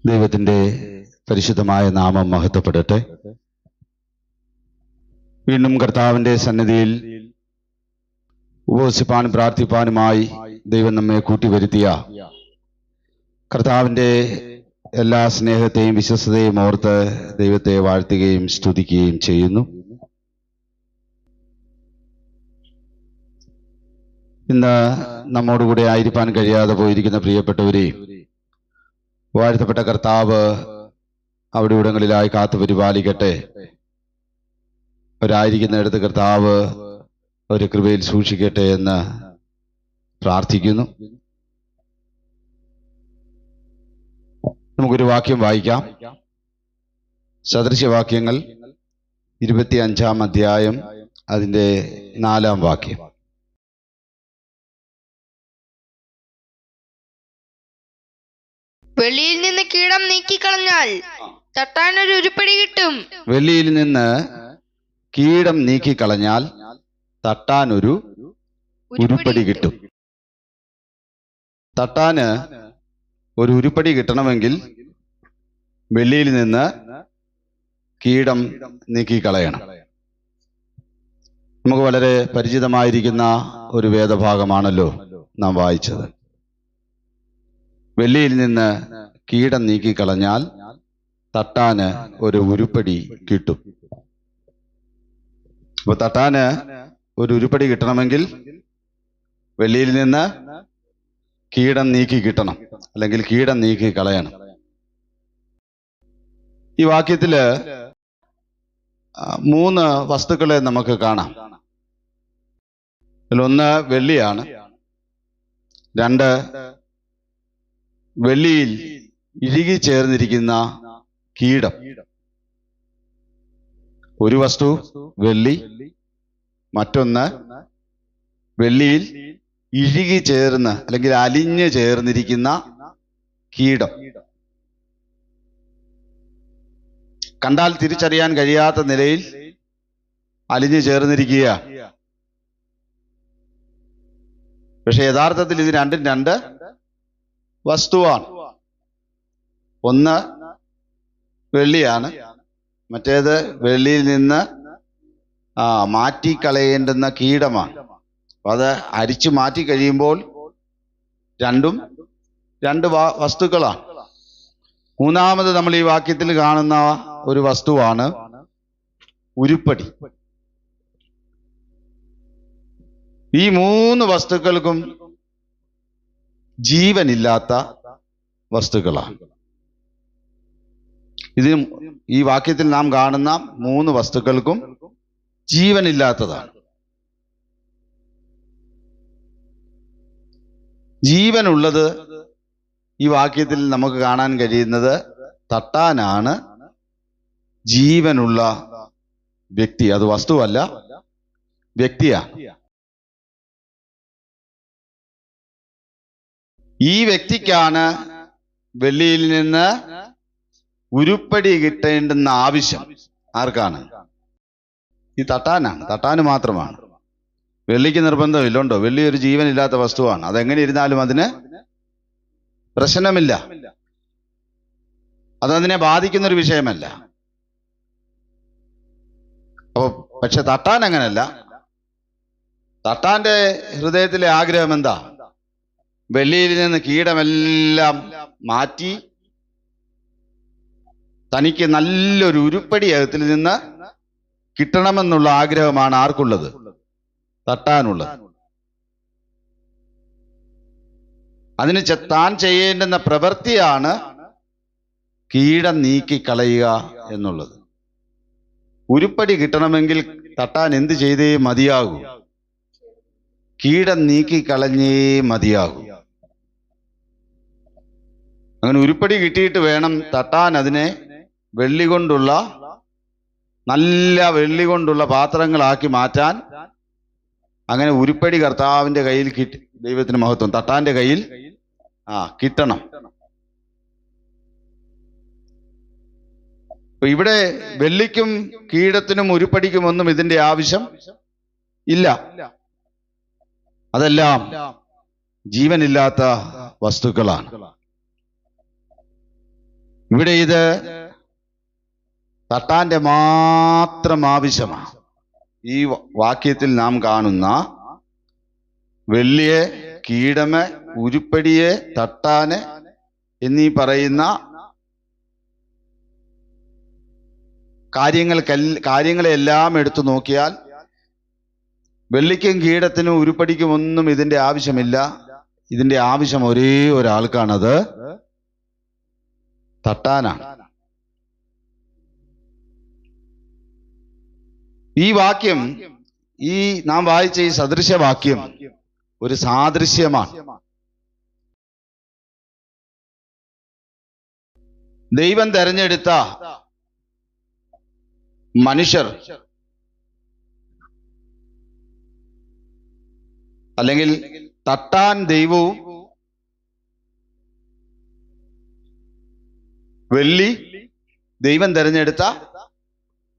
ദൈവത്തിൻ്റെ പരിശുദ്ധമായ നാമം മഹത്വപ്പെടട്ടെ. വീണ്ടും കർത്താവിൻ്റെ സന്നിധിയിൽ ഉപവസിപ്പാനും പ്രാർത്ഥിപ്പാനുമായി ദൈവം നമ്മെ കൂട്ടിവരുത്തിയ കർത്താവിൻ്റെ എല്ലാ സ്നേഹത്തെയും വിശ്വസ്തതയും ഓർത്ത് ദൈവത്തെ വാഴ്ത്തുകയും സ്തുതിക്കുകയും ചെയ്യുന്നു. ഇന്ന് നമ്മോടുകൂടെ ആയിരിക്കാൻ കഴിയാതെ പോയിരിക്കുന്ന പ്രിയപ്പെട്ടവരെയും വാഴ്ത്തപ്പെട്ട കർത്താവ് അവിടെ ഇവിടങ്ങളിലായി കാത്തു പരിപാലിക്കട്ടെ. അവരായിരിക്കുന്നിടത്ത് കർത്താവ് ഒരു കൃപയിൽ സൂക്ഷിക്കട്ടെ എന്ന് പ്രാർത്ഥിക്കുന്നു. നമുക്കൊരു വാക്യം വായിക്കാം. സദൃശ്യവാക്യങ്ങൾ 25-ാം അധ്യായം അതിൻ്റെ 4-ാം വാക്യം. വെള്ളിയിൽ നിന്ന് കീടം നീക്കിക്കളഞ്ഞാൽ തട്ടാനൊരു ഉരുപ്പടി കിട്ടും. വെള്ളിയിൽ നിന്ന് കീടം നീക്കിക്കളഞ്ഞാൽ തട്ടാനൊരു ഉരുപ്പടി കിട്ടും. തട്ടാന് ഒരു ഉരുപ്പടി കിട്ടണമെങ്കിൽ വെള്ളിയിൽ നിന്ന് കീടം നീക്കിക്കളയണം. നമുക്ക് വളരെ പരിചിതമായിരിക്കുന്ന ഒരു വേദഭാഗമാണല്ലോ നാം വായിച്ചത്. വെള്ളിയിൽ നിന്ന് കീടം നീക്കിക്കളഞ്ഞാൽ തട്ടാന് ഒരു ഉരുപ്പടി കിട്ടും. അപ്പൊ തട്ടാന് ഒരു ഉരുപ്പടി കിട്ടണമെങ്കിൽ വെള്ളിയിൽ നിന്ന് കീടം നീക്കി കിട്ടണം, അല്ലെങ്കിൽ കീടം നീക്കി കളയണം. ഈ വാക്യത്തില് 3 വസ്തുക്കളെ നമുക്ക് കാണാം. അതിലൊന്ന് വെള്ളിയാണ്. 2 വെള്ളിയിൽ ഇഴുകി ചേർന്നിരിക്കുന്ന കീടം. ഒരു വസ്തു വെള്ളി, മറ്റൊന്ന് വെള്ളിയിൽ ഇഴുകി ചേർന്ന് അല്ലെങ്കിൽ അലിഞ്ഞു ചേർന്നിരിക്കുന്ന കീടം. കണ്ടാൽ തിരിച്ചറിയാൻ കഴിയാത്ത നിലയിൽ അലിഞ്ഞു ചേർന്നിരിക്കുക. പക്ഷെ യഥാർത്ഥത്തിൽ ഇത് രണ്ടും 2 വസ്തുവാണ്. ഒന്ന് വെള്ളിയാണ്, മറ്റേത് വെള്ളിയിൽ നിന്ന് മാറ്റിക്കളയേണ്ടുന്ന കീടമാണ്. അപ്പൊ അത് അരിച്ചു മാറ്റി കഴിയുമ്പോൾ രണ്ടും 2 വസ്തുക്കളാണ്. മൂന്നാമത് നമ്മൾ ഈ വാക്യത്തിൽ കാണുന്ന ഒരു വസ്തുവാണ് ഉരുപ്പടി. ഈ 3 വസ്തുക്കൾക്കും ജീവനില്ലാത്ത വസ്തുക്കളാണ്. ഇതിനും ഈ വാക്യത്തിൽ നാം കാണുന്ന 3 വസ്തുക്കൾക്കും ജീവനില്ലാത്തതാണ്. ജീവനുള്ളത് ഈ വാക്യത്തിൽ നമുക്ക് കാണാൻ കഴിയുന്നത് തട്ടാനാണ് ജീവനുള്ള വ്യക്തി. അത് വസ്തുവല്ല, വ്യക്തിയാണ്. ഈ വ്യക്തിക്കാണ് വെള്ളിയിൽ നിന്ന് ഉരുപ്പടി കിട്ടേണ്ടുന്ന ആവശ്യം. ആർക്കാണ്? ഈ തട്ടാനാണ്. തട്ടാന് മാത്രമാണ്. വെള്ളിക്ക് നിർബന്ധമില്ലുണ്ടോ? വെള്ളി ഒരു ജീവനില്ലാത്ത വസ്തുവാണ്. അതെങ്ങനെ ഇരുന്നാലും അതിന് പ്രശ്നമില്ല, അതതിനെ ബാധിക്കുന്നൊരു വിഷയമല്ല. അപ്പൊ പക്ഷെ തട്ടാൻ അങ്ങനല്ല. തട്ടാന്റെ ഹൃദയത്തിലെ ആഗ്രഹം എന്താ? വെള്ളിയിൽ നിന്ന് കീടമെല്ലാം മാറ്റി തനിക്ക് നല്ലൊരു ഉരുപ്പടി അകത്തിൽ നിന്ന് കിട്ടണമെന്നുള്ള ആഗ്രഹമാണ് ആർക്കുള്ളത്? തട്ടാനുള്ളത്. അതിന് താൻ ചെയ്യേണ്ടുന്ന പ്രവൃത്തിയാണ് കീടം നീക്കിക്കളയുക എന്നുള്ളത്. ഉരുപ്പടി കിട്ടണമെങ്കിൽ തട്ടാൻ എന്ത് ചെയ്തേ മതിയാകൂ? കീടം നീക്കിക്കളഞ്ഞേ മതിയാകൂ. അങ്ങനെ ഉരുപ്പടി കിട്ടിയിട്ട് വേണം തട്ടാൻ അതിനെ വെള്ളി കൊണ്ടുള്ള, നല്ല വെള്ളി കൊണ്ടുള്ള പാത്രങ്ങളാക്കി മാറ്റാൻ. അങ്ങനെ ഉരുപ്പടി കർത്താവിന്റെ കയ്യിൽ കിട്ടി. ദൈവത്തിന് മഹത്വം. തട്ടാന്റെ കയ്യിൽ കിട്ടണം. ഇവിടെ വെള്ളിക്കും കീടത്തിനും ഉരുപ്പടിക്കും ഒന്നും ഇതിന്റെ ആവശ്യം ഇല്ല. അതെല്ലാം ജീവനില്ലാത്ത വസ്തുക്കളാണ്. ഇവിടെ ഇത് തട്ടാന്റെ മാത്രം ആവശ്യമാണ്. ഈ വാക്യത്തിൽ നാം കാണുന്ന വെള്ളിയെ, കീടമെ, ഉരുപ്പടിയെ, തട്ടാന് എന്നീ പറയുന്ന കാര്യങ്ങളെല്ലാം എടുത്തു നോക്കിയാൽ വെള്ളിക്കും കീടത്തിനും ഉരുപ്പടിക്കും ഒന്നും ഇതിന്റെ ആവശ്യമില്ല. ഇതിന്റെ ആവശ്യം ഒരേ ഒരാൾക്കാണത് തട്ടാനാണ്. ഈ വാക്യം, ഈ നാം വായിച്ച ഈ സദൃശവാക്യം ഒരു സാദൃശ്യമാണ്. ദൈവം തെരഞ്ഞെടുത്ത മനുഷ്യർ അല്ലെങ്കിൽ തട്ടാൻ ദൈവവും വെള്ളി ദൈവം തെരഞ്ഞെടുത്ത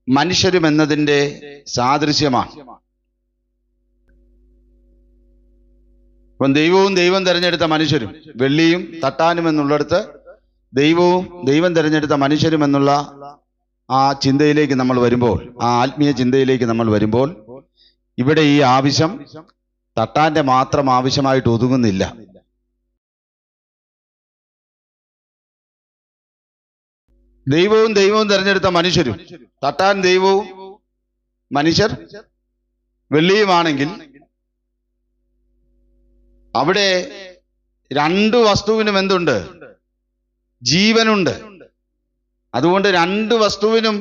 മനുഷ്യരും എന്നതിൻ്റെ സാദൃശ്യമാണ്. അപ്പം ദൈവം തെരഞ്ഞെടുത്ത മനുഷ്യരും, വെള്ളിയും തട്ടാനും എന്നുള്ളിടത്ത് ദൈവം തെരഞ്ഞെടുത്ത മനുഷ്യരും എന്നുള്ള ആ ചിന്തയിലേക്ക് നമ്മൾ വരുമ്പോൾ, ആ ആത്മീയ ചിന്തയിലേക്ക് നമ്മൾ വരുമ്പോൾ, ഇവിടെ ഈ ആവശ്യം തട്ടാന്റെ മാത്രം ആവശ്യമായിട്ട് ഒതുങ്ങുന്നില്ല. ദൈവവും തെരഞ്ഞെടുത്ത മനുഷ്യരും, തട്ടാൻ ദൈവവും മനുഷ്യർ വെള്ളിയുമാണെങ്കിൽ അവിടെ രണ്ടു വസ്തുവിനും എന്തുണ്ട്? ജീവനുണ്ട്. അതുകൊണ്ട് രണ്ട് വസ്തുവിനും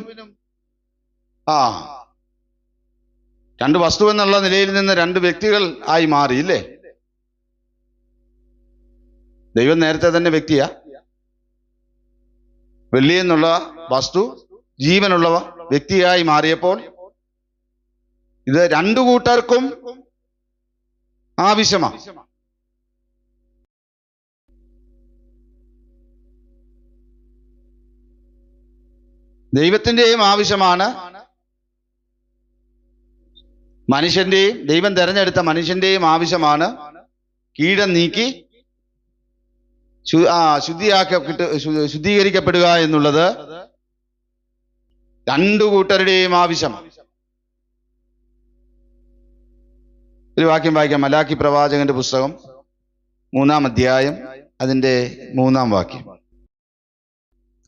രണ്ട് വസ്തു എന്നുള്ള നിലയിൽ നിന്ന് രണ്ട് വ്യക്തികൾ ആയി മാറി, ഇല്ലേ? ദൈവം നേരത്തെ തന്നെ വ്യക്തിയാ. വെള്ളി എന്നുള്ള വസ്തു ജീവനുള്ള വ്യക്തിയായി മാറിയപ്പോൾ ഇത് രണ്ടു കൂട്ടർക്കും ആവശ്യമാണ്. ദൈവത്തിന്റെയും ആവശ്യമാണ്, മനുഷ്യന്റെയും, ദൈവം തെരഞ്ഞെടുത്ത മനുഷ്യന്റെയും ആവശ്യമാണ് കീടം നീക്കി ശുദ്ധീകരിക്കപ്പെടുക എന്നുള്ളത്. രണ്ടു കൂട്ടരുടെയും ആവശ്യം. ഒരു വാക്യം വായിക്കാം. മലാക്കി പ്രവാചകന്റെ പുസ്തകം 3-ാം അധ്യായം അതിന്റെ 3-ാം വാക്യം.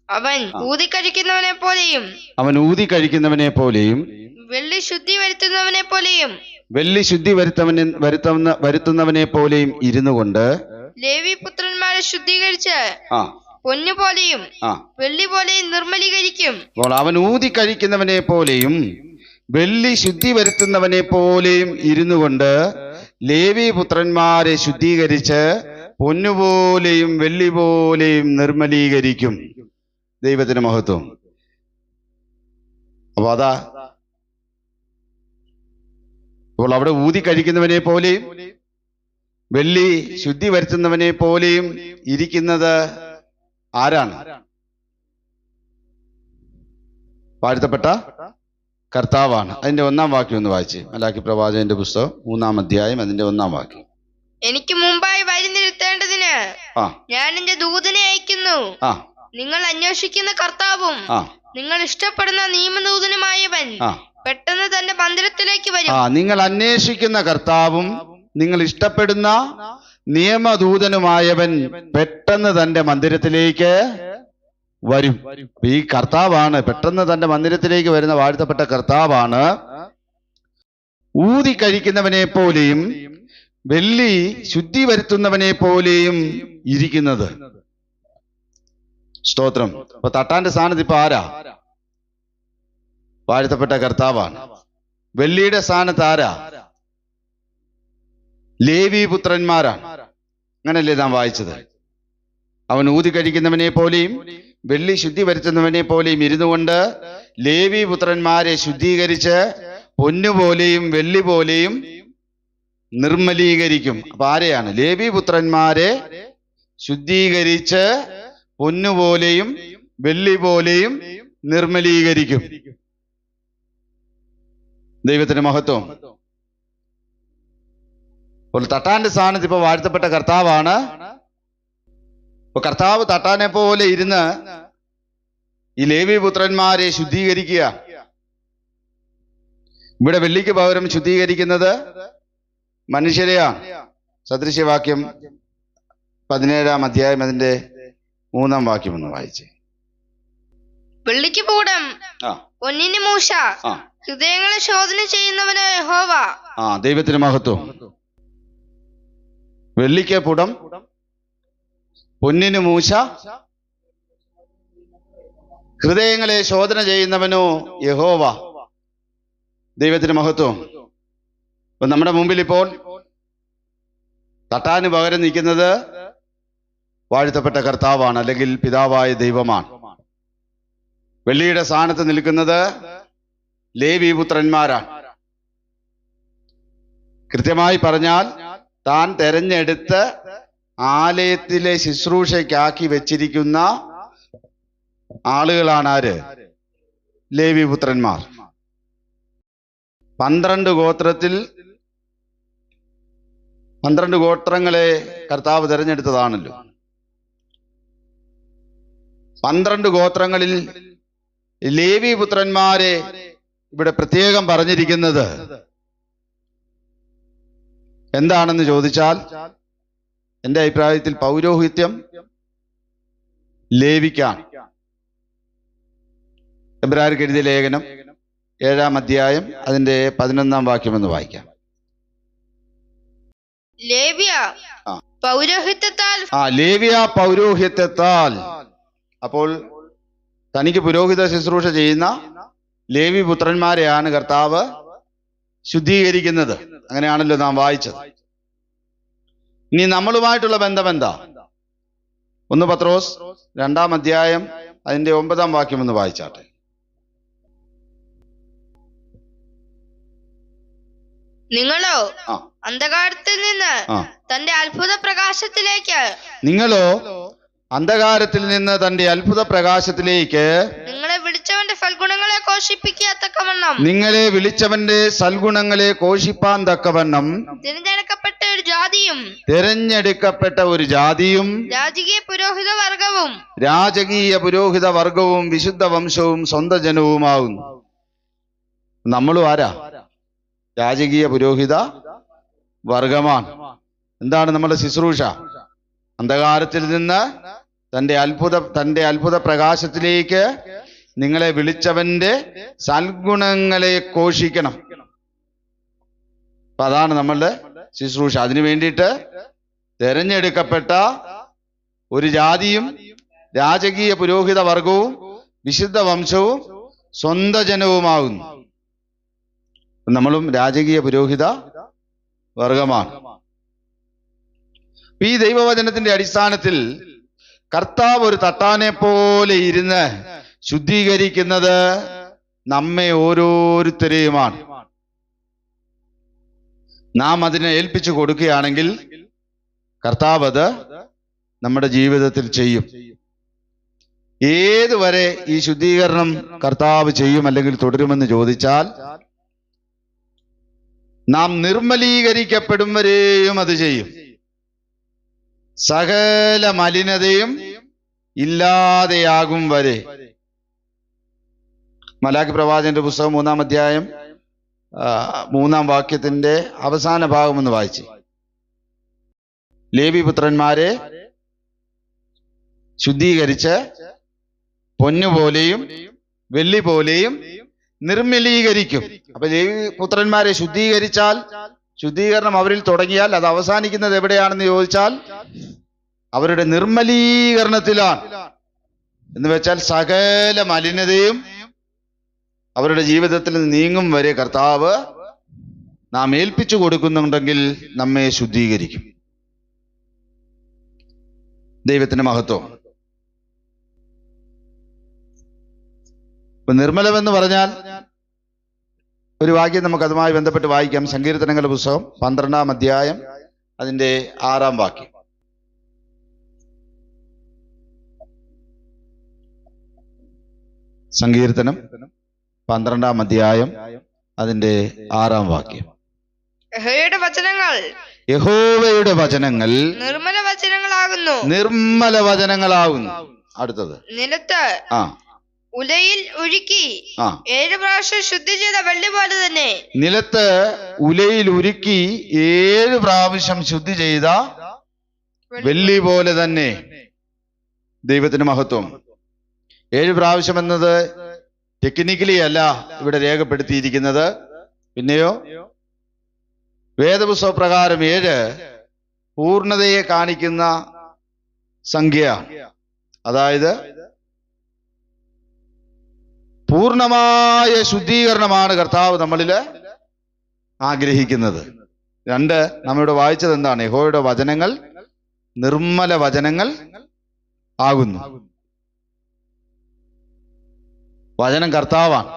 അവൻ ഊതിക്കഴിക്കുന്നവനെ പോലെയും വെള്ളി ശുദ്ധി വരുത്തുന്നവനെ പോലെയും ഇരുന്നു കൊണ്ട് ലേവി പുത്രന്മാരെ ശുദ്ധീകരിച്ച് പൊന്നുപോലെയും വെള്ളി പോലെയും നിർമ്മലീകരിക്കും. അവൻ ഊതിക്കഴിക്കുന്നവനെ പോലെയും വെള്ളി ശുദ്ധി വരുത്തുന്നവനെ പോലെയും ഇരുന്നു കൊണ്ട് ലേവി പുത്രന്മാരെ ശുദ്ധീകരിച്ച് പൊന്നുപോലെയും വെള്ളി പോലെയും നിർമ്മലീകരിക്കും. ദൈവത്തിന് മഹത്വം. അപ്പൊ അപ്പോൾ അവിടെ ഊതിക്കഴിക്കുന്നവനെ പോലെയും വെള്ളി ശുദ്ധി വരുത്തുന്നവനെ പോലെയും ഇരിക്കുന്നത് ആരാണ്? വാഴ്ത്തപ്പെട്ട കർത്താവാണ്. അതിന്റെ 1-ാം വാക്യം ഒന്ന് വായിച്ച്. മലാക്കി പ്രവാചകന്റെ പുസ്തകം 3-ാം അധ്യായം അതിന്റെ 1-ാം വാക്യം. എനിക്ക് മുമ്പായി വഴി നിறுത്തേണ്ടതിന് ഞാൻ എന്റെ ദൂതനെ അയക്കുന്നു. നിങ്ങൾ അന്വേഷിക്കുന്ന കർത്താവും നിങ്ങൾ ഇഷ്ടപ്പെടുന്ന നിയമദൂതനുമായവൻ പെട്ടെന്ന് തന്റെ മന്ദിരത്തിലേക്ക് വരും. നിങ്ങൾ അന്വേഷിക്കുന്ന കർത്താവും നിങ്ങൾ ഇഷ്ടപ്പെടുന്ന നിയമദൂതനുമായവൻ പെട്ടെന്ന് തന്റെ മന്ദിരത്തിലേക്ക് വരും. ഈ കർത്താവാണ്, പെട്ടെന്ന് തന്റെ മന്ദിരത്തിലേക്ക് വരുന്ന വാഴ്ത്തപ്പെട്ട കർത്താവാണ് ഊതിക്കഴിക്കുന്നവനെ പോലെയും വെള്ളി ശുദ്ധി വരുത്തുന്നവനെ പോലെയും ഇരിക്കുന്നത്. സ്തോത്രം. അപ്പൊ തട്ടാന്റെ സ്ഥാനത്ത് ഇപ്പൊ ആരാ? വാഴ്ത്തപ്പെട്ട കർത്താവാണ്. വെള്ളിയുടെ സ്ഥാനത്ത് ആരാ? ലേവി പുത്രന്മാരാണ്. അങ്ങനല്ലേ നാം വായിച്ചത്? അവൻ ഊതിക്കഴിക്കുന്നവനെ പോലെയും വെള്ളി ശുദ്ധി വരുത്തുന്നവനെ പോലെയും ഇരുന്നു കൊണ്ട് ലേവി പുത്രന്മാരെ ശുദ്ധീകരിച്ച് പൊന്നുപോലെയും വെള്ളി പോലെയും നിർമ്മലീകരിക്കും. അപ്പൊ ആരെയാണ്? ലേവി പുത്രന്മാരെ ശുദ്ധീകരിച്ച് പൊന്നുപോലെയും വെള്ളി പോലെയും നിർമ്മലീകരിക്കും. ദൈവത്തിന് മഹത്വം. അപ്പോൾ തട്ടാന്റെ സ്ഥാനത്ത് ഇപ്പൊ വാഴ്ത്തപ്പെട്ട കർത്താവാണ്. അപ്പൊ കർത്താവ് തട്ടാനെ പോലെ ഇരുന്ന് ഈ ലേവി പുത്രന്മാരെ ശുദ്ധീകരിക്കുക. ഇവിടെ വെള്ളിക്ക് പകരം ശുദ്ധീകരിക്കുന്നത് മനുഷ്യരെയാണ്. സദൃശ്യവാക്യം 17-ാം അധ്യായം അതിന്റെ 3-ാം വാക്യം ഒന്ന് വായിച്ചേ. വെള്ളിക്ക് പൂടം, പൊന്നിന് മൂശ, ഹൃദയങ്ങളെ ശോധന ചെയ്യുന്നവന് യഹോവ. ദൈവത്തിന് മഹത്വം. വെള്ളിക്ക് പുടം, പൊന്നിന് മൂശ, ഹൃദയങ്ങളെ ശോധന ചെയ്യുന്നവനോ യഹോവ. ദൈവത്തിന് മഹത്വം. അപ്പൊ നമ്മുടെ മുമ്പിൽ ഇപ്പോൾ തട്ടാന് പകരം നിൽക്കുന്നത് വാഴ്ത്തപ്പെട്ട കർത്താവാണ്, അല്ലെങ്കിൽ പിതാവായ ദൈവമാണ്. വെള്ളിയുടെ സ്ഥാനത്ത് നിൽക്കുന്നത് ലേവി പുത്രന്മാരാണ്. കൃത്യമായി പറഞ്ഞാൽ താൻ തെരഞ്ഞെടുത്ത് ആലയത്തിലെ ശുശ്രൂഷയ്ക്കാക്കി വെച്ചിരിക്കുന്ന ആളുകളാണ് ആര്? ലേവി പുത്രന്മാർ. 12 ഗോത്രത്തിൽ 12 ഗോത്രങ്ങളെ കർത്താവ് തിരഞ്ഞെടുത്തതാണല്ലോ. 12 ഗോത്രങ്ങളിൽ ലേവി പുത്രന്മാരെ ഇവിടെ പ്രത്യേകം പറഞ്ഞിരിക്കുന്നത് എന്താണെന്ന് ചോദിച്ചാൽ, എൻ്റെ അഭിപ്രായത്തിൽ പൗരോഹിത്യം ലേവിക്കാണ്. എബ്രായർക്ക് എഴുതിയ ലേഖനം 7-ാം അധ്യായം അതിന്റെ 11-ാം വാക്യം എന്ന് വായിക്കാം. ലേവ്യ പൗരോഹിത്യത്താൽ. ലേവ്യ പൗരോഹിത്യത്താൽ. അപ്പോൾ തനിക്ക് പുരോഹിത ശുശ്രൂഷ ചെയ്യുന്ന ലേവി പുത്രന്മാരെയാണ് കർത്താവ് ശുദ്ധീകരിക്കുന്നത്. അങ്ങനെയാണല്ലോ നാം വായിച്ചത്. ഇനി നമ്മളുമായിട്ടുള്ള ബന്ധം എന്താ? 1 പത്രോസ് 2-ാം അധ്യായം അതിന്റെ 9-ാം വാക്യം ഒന്ന് വായിച്ചാട്ടെ. നിങ്ങളോ അന്ധകാരത്തിൽ നിന്ന് തന്റെ അത്ഭുത പ്രകാശത്തിലേക്ക്. നിങ്ങളോ അന്ധകാരത്തിൽ നിന്ന് തന്റെ അത്ഭുത പ്രകാശത്തിലേക്ക് നിങ്ങളെ വിളിച്ചവന്റെ സൽഗുണങ്ങളെ ഘോഷിപ്പിക്കത്തക്കവണ്ണം. നിങ്ങളെ വിളിച്ചവന്റെ സൽഗുണങ്ങളെ ഘോഷിപ്പാൻ തക്കവണ്ണം തിരഞ്ഞെടുക്കപ്പെട്ട ഒരു ജാതിയും. തിരഞ്ഞെടുക്കപ്പെട്ട ഒരു ജാതിയും. രാജകീയ പുരോഹിത വർഗവും. രാജകീയ പുരോഹിത വർഗവും വിശുദ്ധ വംശവും സ്വന്തം ജനവുമാകുന്നു. നമ്മളും ആരാ? രാജകീയ പുരോഹിത വർഗമാണ്. എന്താണ് നമ്മുടെ ശുശ്രൂഷ? അന്ധകാരത്തിൽ നിന്ന് തന്റെ അത്ഭുത പ്രകാശത്തിലേക്ക് നിങ്ങളെ വിളിച്ചവന്റെ സൽഗുണങ്ങളെ ഘോഷിക്കണം. അപ്പൊ അതാണ് നമ്മളുടെ ശുശ്രൂഷ. അതിനു വേണ്ടിയിട്ട് തെരഞ്ഞെടുക്കപ്പെട്ട ഒരു ജാതിയും രാജകീയ പുരോഹിത വർഗവും വിശുദ്ധ വംശവും സ്വന്തം ജനവുമാകുന്നു. നമ്മളും രാജകീയ പുരോഹിത വർഗമാണ്. ഈ ദൈവവചനത്തിന്റെ അടിസ്ഥാനത്തിൽ കർത്താവ് ഒരു തട്ടാനെ പോലെ ഇരുന്ന് ശുദ്ധീകരിക്കുന്നത് നമ്മെ ഓരോരുത്തരെയുമാണ്. നാം അതിനെ ഏൽപ്പിച്ചു കൊടുക്കുകയാണെങ്കിൽ കർത്താവ് അത് നമ്മുടെ ജീവിതത്തിൽ ചെയ്യും. ഏതുവരെ ഈ ശുദ്ധീകരണം കർത്താവ് ചെയ്യും അല്ലെങ്കിൽ തുടരുമെന്ന് ചോദിച്ചാൽ, നാം നിർമ്മലീകരിക്കപ്പെടും വരെയും അത് ചെയ്യും. സകല മലിനതയും ഇല്ലാതെയാകും വരെ. മലാക്കി പ്രവാചകന്റെ പുസ്തകം 3-ാം അധ്യായം 3-ാം വാക്യത്തിന്റെ അവസാന ഭാഗം ഒന്ന് വായിച്ച്. ലേവി പുത്രന്മാരെ ശുദ്ധീകരിച്ച് പൊന്നുപോലെയും വെള്ളി പോലെയും നിർമ്മലീകരിക്കും. അപ്പൊ ലേവി പുത്രന്മാരെ ശുദ്ധീകരിച്ചാൽ, ശുദ്ധീകരണം അവരിൽ തുടങ്ങിയാൽ അത് അവസാനിക്കുന്നത് എവിടെയാണെന്ന് ചോദിച്ചാൽ അവരുടെ നിർമ്മലീകരണത്തിലാണ്. എന്ന് വെച്ചാൽ സകല മലിനതയും അവരുടെ ജീവിതത്തിൽ നീങ്ങും വരെ കർത്താവ് നാം ഏൽപ്പിച്ചു കൊടുക്കുന്നുണ്ടെങ്കിൽ നമ്മെ ശുദ്ധീകരിക്കും. ദൈവത്തിന്റെ മഹത്വം. ഇപ്പൊ നിർമ്മലമെന്ന് പറഞ്ഞാൽ ഒരു വാക്യം നമുക്ക് അതുമായി ബന്ധപ്പെട്ട് വായിക്കാം. സങ്കീർത്തനങ്ങളുടെ പുസ്തകം 12-ാം അധ്യായം അതിന്റെ 6-ാം വാക്യം. സങ്കീർത്തനം 12-ാം അധ്യായം അതിന്റെ 6-ാം വാക്യം. യഹോവയുടെ വചനങ്ങൾ നിർമ്മല വചനങ്ങളാകുന്നു. നിർമ്മല വചനങ്ങളാകുന്നു. അടുത്തത്, നിലത്ത് ഉലയിൽ ഉരുക്കി ആ 7 പ്രാവശ്യം ശുദ്ധി ചെയ്ത വെള്ളി പോലെ തന്നെ. നിലത്ത് ഉലയിൽ ഉരുക്കി 7 പ്രാവശ്യം ശുദ്ധി ചെയ്ത വെള്ളി പോലെ തന്നെ. ദൈവത്തിന് മഹത്വം. 7 പ്രാവശ്യം എന്നത് ടെക്നിക്കലി അല്ല ഇവിടെ രേഖപ്പെടുത്തിയിരിക്കുന്നത്. പിന്നെയോ വേദപുസ്തക പ്രകാരം 7 പൂർണ്ണതയെ കാണിക്കുന്ന സംഖ്യ. അതായത് പൂർണ്ണമായ ശുദ്ധീകരണമാണ് കർത്താവ് നമ്മളിൽ ആഗ്രഹിക്കുന്നത്. 2 നമ്മളിവിടെ വായിച്ചത് എന്താണ്? യഹോവയുടെ വചനങ്ങൾ നിർമ്മല വചനങ്ങൾ ആകുന്നു. വചനം കർത്താവാണ്.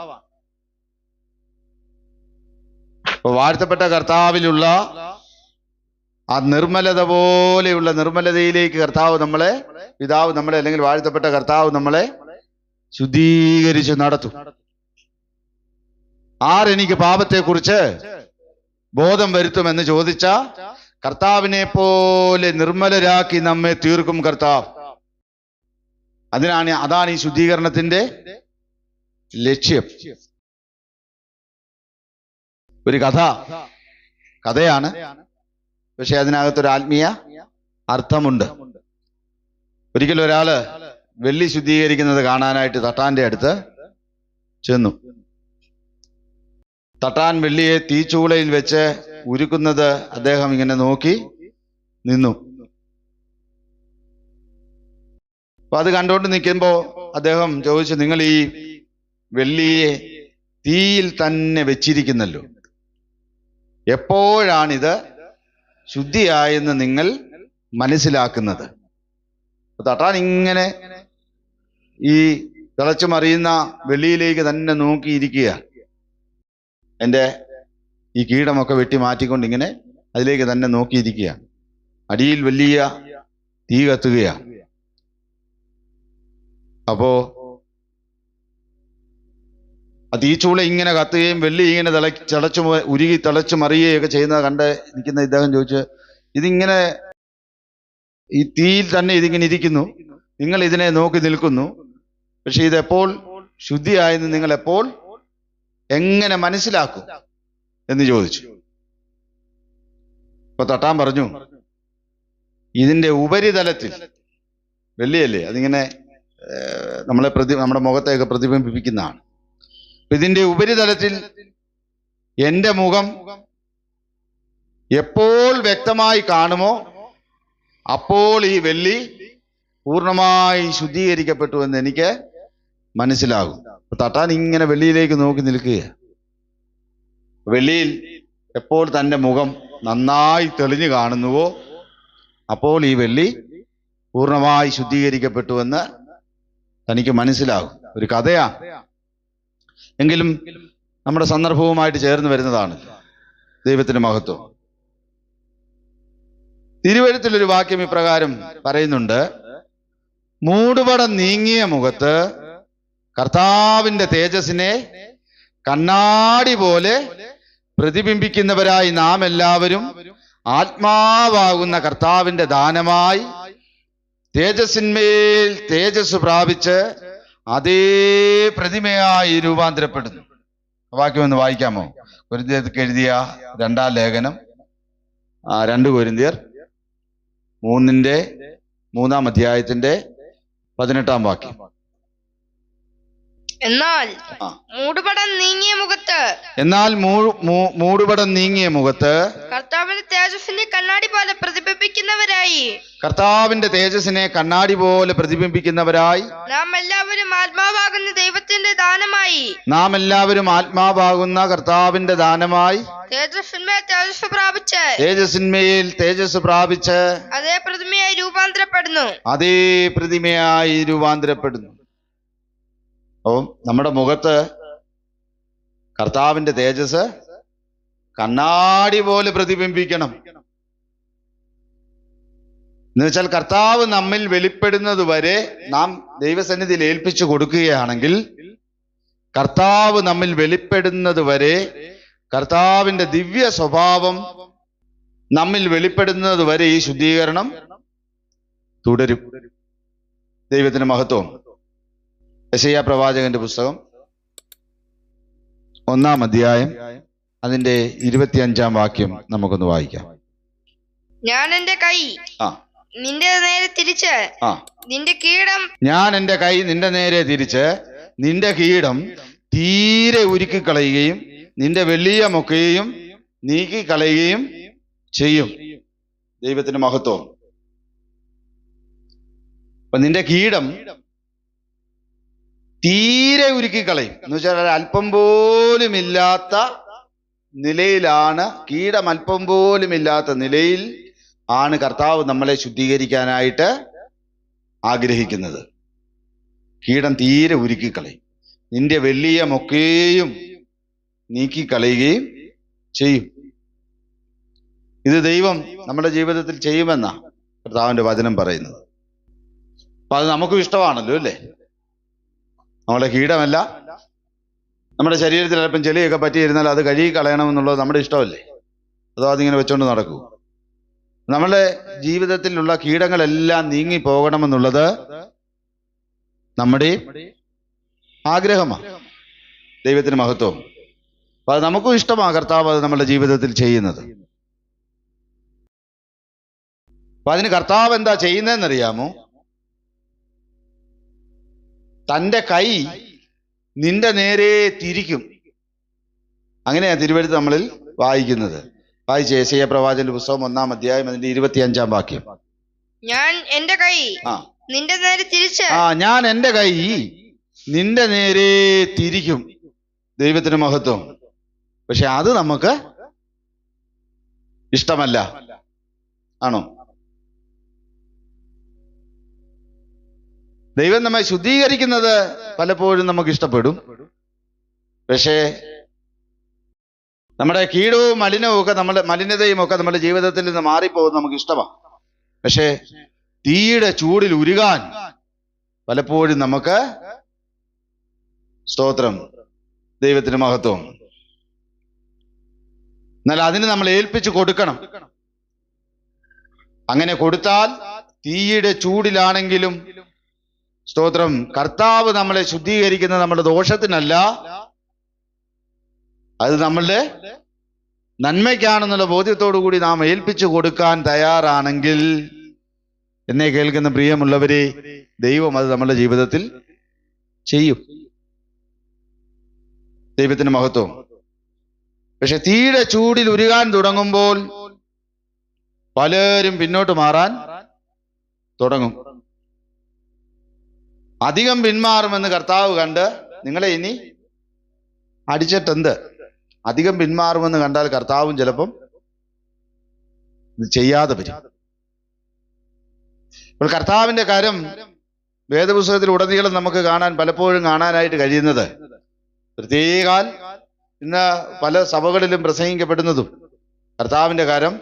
അപ്പൊ വാഴ്ത്തപ്പെട്ട കർത്താവിലുള്ള ആ നിർമ്മലത പോലെയുള്ള നിർമ്മലതയിലേക്ക് പിതാവ് നമ്മളെ അല്ലെങ്കിൽ വാഴ്ത്തപ്പെട്ട കർത്താവ് നമ്മളെ ശുദ്ധീകരിച്ച് നടത്തും. ആരെനിക്ക് പാപത്തെക്കുറിച്ച് ബോധം വരുത്തുമെന്ന് ചോദിച്ച കർത്താവിനെ പോലെ നിർമ്മലരാക്കി നമ്മെ തീർക്കും കർത്താവ്. അതാണ് ഈ ശുദ്ധീകരണത്തിന്റെ ലക്ഷ്യം. ഒരു കഥയാണ്, പക്ഷെ അതിനകത്തൊരു ആത്മീയ അർത്ഥമുണ്ട്. ഒരിക്കലും ഒരാള് വെള്ളി ശുദ്ധീകരിക്കുന്നത് കാണാനായിട്ട് തട്ടാന്റെ അടുത്ത് ചെന്നു. തട്ടാൻ വെള്ളിയെ തീച്ചൂളയിൽ വെച്ച് ഉരുക്കുന്നത് അദ്ദേഹം ഇങ്ങനെ നോക്കി നിന്നു. അപ്പൊ അത് കണ്ടുകൊണ്ട് നിൽക്കുമ്പോ അദ്ദേഹം ചോദിച്ചു, നിങ്ങൾ ഈ വെള്ളിയെ തീയിൽ തന്നെ വെച്ചിരിക്കുന്നല്ലോ, എപ്പോഴാണിത് ശുദ്ധിയായെന്ന് നിങ്ങൾ മനസ്സിലാക്കുന്നത്? തട്ടാൻ ഇങ്ങനെ ഈ തിളച്ചു മറിയുന്ന വെള്ളിയിലേക്ക് തന്നെ നോക്കിയിരിക്കുക. എൻ്റെ ഈ കീടമൊക്കെ വെട്ടി മാറ്റിക്കൊണ്ട് ഇങ്ങനെ അതിലേക്ക് തന്നെ നോക്കിയിരിക്കുക. അടിയിൽ വലിയ തീ കത്തുകയാണ്. അപ്പോ ആ തീച്ചൂള ഇങ്ങനെ കത്തുകയും വെള്ളി ഇങ്ങനെ ഉരുകി തിളച്ചു മറിയുകയൊക്കെ ചെയ്യുന്നത് കണ്ട് നിൽക്കുന്ന ഇദ്ദേഹം ചോദിച്ചു, ഇതിങ്ങനെ ഈ തീയിൽ തന്നെ ഇതിങ്ങനെ ഇരിക്കുന്നു, നിങ്ങൾ ഇതിനെ നോക്കി നിൽക്കുന്നു, പക്ഷെ ഇതെപ്പോൾ ശുദ്ധിയായെന്ന് നിങ്ങൾ എങ്ങനെ മനസ്സിലാക്കും എന്ന് ചോദിച്ചു. അപ്പൊ തട്ടാൻ പറഞ്ഞു, ഇതിന്റെ ഉപരിതലത്തിൽ, വെള്ളിയല്ലേ അതിങ്ങനെ നമ്മുടെ മുഖത്തെയൊക്കെ പ്രതിബിംബിപ്പിക്കുന്നതാണ്. ഇതിന്റെ ഉപരിതലത്തിൽ എൻ്റെ മുഖം എപ്പോൾ വ്യക്തമായി കാണുമോ അപ്പോൾ ഈ വെള്ളി പൂർണ്ണമായി ശുദ്ധീകരിക്കപ്പെട്ടു എന്ന് എനിക്ക് മനസ്സിലാകും. തട്ടാൻ ഇങ്ങനെ വെള്ളിയിലേക്ക് നോക്കി നിൽക്കുക. വെള്ളിയിൽ എപ്പോൾ തൻ്റെ മുഖം നന്നായി തെളിഞ്ഞു കാണുന്നുവോ അപ്പോൾ ഈ വെള്ളി പൂർണ്ണമായി ശുദ്ധീകരിക്കപ്പെട്ടു എന്ന് തനിക്ക് മനസ്സിലാകും. ഒരു കഥയാണ്, എങ്കിലും നമ്മുടെ സന്ദർഭവുമായിട്ട് ചേർന്ന് വരുന്നതാണ്. ദൈവത്തിന് മഹത്വം. തിരുവെഴുത്തിലൊരു വാക്യം ഇപ്രകാരം പറയുന്നുണ്ട്, മൂടുപടം നീങ്ങിയ മുഖത്ത് കർത്താവിന്റെ തേജസ്സിനെ കണ്ണാടി പോലെ പ്രതിബിംബിക്കുന്നവരായി നാം എല്ലാവരും ആത്മാവാകുന്ന കർത്താവിന്റെ ദാനമായി തേജസ്സിന്മേൽ തേജസ് പ്രാപിച്ച് അതേ പ്രതിമയായി രൂപാന്തരപ്പെടുന്നു. വാക്യം ഒന്ന് വായിക്കാമോ? കൊരിന്ത്യർക്ക് എഴുതിയ 2-ാം ലേഖനം 2 കൊരിന്ത്യർ 3-ാം അധ്യായത്തിന്റെ 18-ാം വാക്യം. എന്നാൽ മൂടുപടം നീങ്ങിയ മുഖത്ത് കർത്താവിന്റെ തേജസ്സിനെ കണ്ണാടി പോലെ പ്രതിബിംബിക്കുന്നവരായി നാം എല്ലാവരും ആത്മാവാകുന്ന കർത്താവിന്റെ ദാനമായി തേജസ്സിന്മേൽ തേജസ് പ്രാപിച്ച് അതേ പ്രതിമയായി രൂപാന്തരപ്പെടുന്നു. അപ്പം നമ്മുടെ മുഖത്ത് കർത്താവിന്റെ തേജസ് കണ്ണാടി പോലെ പ്രതിബിംബിക്കണം. എന്നുവെച്ചാൽ കർത്താവ് നമ്മിൽ വെളിപ്പെടുന്നത് വരെ നാം ദൈവസന്നിധിയിൽ ഏൽപ്പിച്ചു കൊടുക്കുകയാണെങ്കിൽ, കർത്താവ് നമ്മിൽ വെളിപ്പെടുന്നത് വരെ, കർത്താവിന്റെ ദിവ്യ സ്വഭാവം നമ്മിൽ വെളിപ്പെടുന്നത് വരെ ഈ ശുദ്ധീകരണം തുടരും. ദൈവത്തിന് മഹത്വം. യെശയ്യാ പ്രവാചകന്റെ പുസ്തകം 1-ാം അധ്യായം അതിന്റെ 25-ാം വാക്യം നമുക്കൊന്ന് വായിക്കാം. ഞാൻ എന്റെ കൈ ആ നിന്റെ നേരെ തിരിച്ച് ആ നിന്റെ കീടം ഞാൻ എൻ്റെ കൈ നിന്റെ നേരെ തിരിച്ച് നിന്റെ കീടം തീരെ ഉരുക്കിക്കളയുകയും നിന്റെ വെള്ളിയമൊക്കെയും നീക്കിക്കളയുകയും ചെയ്യും. ദൈവത്തിന് മഹത്വം. അപ്പൊ നിന്റെ കീടം തീരെ ഉരുക്കിക്കളയും എന്ന് വെച്ചാൽ അല്പം പോലും ഇല്ലാത്ത നിലയിലാണ്, കീടം അല്പം പോലും ഇല്ലാത്ത നിലയിൽ ആണ് കർത്താവ് നമ്മളെ ശുദ്ധീകരിക്കാനായിട്ട് ആഗ്രഹിക്കുന്നത്. കീടം തീരെ ഉരുക്കിക്കളയും, നിന്റെ വെള്ളിയമൊക്കെയും നീക്കിക്കളയുകയും ചെയ്യും. ഇത് ദൈവം നമ്മുടെ ജീവിതത്തിൽ ചെയ്യുമെന്നാ കർത്താവിന്റെ വചനം പറയുന്നത്. അപ്പൊ അത് നമുക്കും ഇഷ്ടമാണല്ലോ അല്ലേ? നമ്മളെ കീടമല്ല, നമ്മുടെ ശരീരത്തിൽ അല്പം ചെളിയൊക്കെ പറ്റിയിരുന്നാൽ അത് കഴുകി കളയണമെന്നുള്ളത് നമ്മുടെ ഇഷ്ടമല്ലേ? അതോ അതിങ്ങനെ വെച്ചോണ്ട് നടക്കൂ? നമ്മളുടെ ജീവിതത്തിലുള്ള കീടങ്ങളെല്ലാം നീങ്ങി പോകണമെന്നുള്ളത് നമ്മുടെ ആഗ്രഹമാണ്. ദൈവത്തിന് മഹത്വം. അപ്പൊ അത് നമുക്കും ഇഷ്ടമാണ് കർത്താവ് അത് നമ്മുടെ ജീവിതത്തിൽ ചെയ്യുന്നത്. അപ്പൊ അതിന് കർത്താവ് എന്താ ചെയ്യുന്നതെന്നറിയാമോ? തൻ്റെ കൈ നിന്റെ നേരെ തിരിക്കും. അങ്ങനെയാ തിരുവെഴുത്ത് നമ്മളിൽ വായിക്കുന്നത്. വായിച്ച യെശയ്യാ പ്രവാചകന്റെ പുസ്തകം 1-ാം അധ്യായം അതിന്റെ 25-ാം വാക്യം. ഞാൻ എന്റെ കൈ നിന്റെ നേരെ തിരിച്ച് ഞാൻ എൻ്റെ കൈ നിന്റെ നേരെ തിരിക്കും. ദൈവത്തിന് മഹത്വം. പക്ഷെ അത് നമുക്ക് ഇഷ്ടമല്ല, ആണോ? ദൈവം നമ്മെ ശുദ്ധീകരിക്കുന്നത് പലപ്പോഴും നമുക്ക് ഇഷ്ടപ്പെടും. പക്ഷേ നമ്മുടെ കീടവും മലിനവും ഒക്കെ മലിനതയും ഒക്കെ നമ്മുടെ ജീവിതത്തിൽ നിന്ന് മാറിപ്പോകുന്നത് നമുക്ക് ഇഷ്ടമാണ്. പക്ഷേ തീയുടെ ചൂടിൽ ഉരുകാൻ പലപ്പോഴും നമുക്ക് സ്തോത്രം, ദൈവത്തിന് മഹത്വം. എന്നാൽ അതിന് നമ്മൾ ഏൽപ്പിച്ചു കൊടുക്കണം. അങ്ങനെ കൊടുത്താൽ തീയുടെ ചൂടിലാണെങ്കിലും സ്തോത്രം, കർത്താവ് നമ്മളെ ശുദ്ധീകരിക്കുന്നത് നമ്മുടെ ദോഷത്തിനല്ല, അത് നമ്മളുടെ നന്മയ്ക്കാണെന്നുള്ള ബോധ്യത്തോടു കൂടി നാം ഏൽപ്പിച്ചു കൊടുക്കാൻ തയ്യാറാണെങ്കിൽ, എന്നെ കേൾക്കുന്ന പ്രിയമുള്ളവരെ, ദൈവം അത് നമ്മുടെ ജീവിതത്തിൽ ചെയ്യും. ദൈവത്തിന് മഹത്വം. പക്ഷെ തീയുടെ ചൂടിൽ ഉരുകാൻ തുടങ്ങുമ്പോൾ പലരും പിന്നോട്ട് മാറാൻ തുടങ്ങും. അധികം പിന്മാറുമെന്ന് കർത്താവ് കണ്ട് നിങ്ങളെ ഇനി അടിച്ചിട്ടെന്ത്? അധികം പിന്മാറുമെന്ന് കണ്ടാൽ കർത്താവും ചിലപ്പം ഇത് ചെയ്യാതെ വരും. അപ്പോൾ കർത്താവിന്റെ കരം വേദപുസ്തകത്തിൽ ഉടനീളം നമുക്ക് പലപ്പോഴും കാണാനായിട്ട് കഴിയുന്നത്, പ്രത്യേകാൽ ഇന്ന് പല സഭകളിലും പ്രസംഗിക്കപ്പെടുന്നതും കർത്താവിന്റെ കരം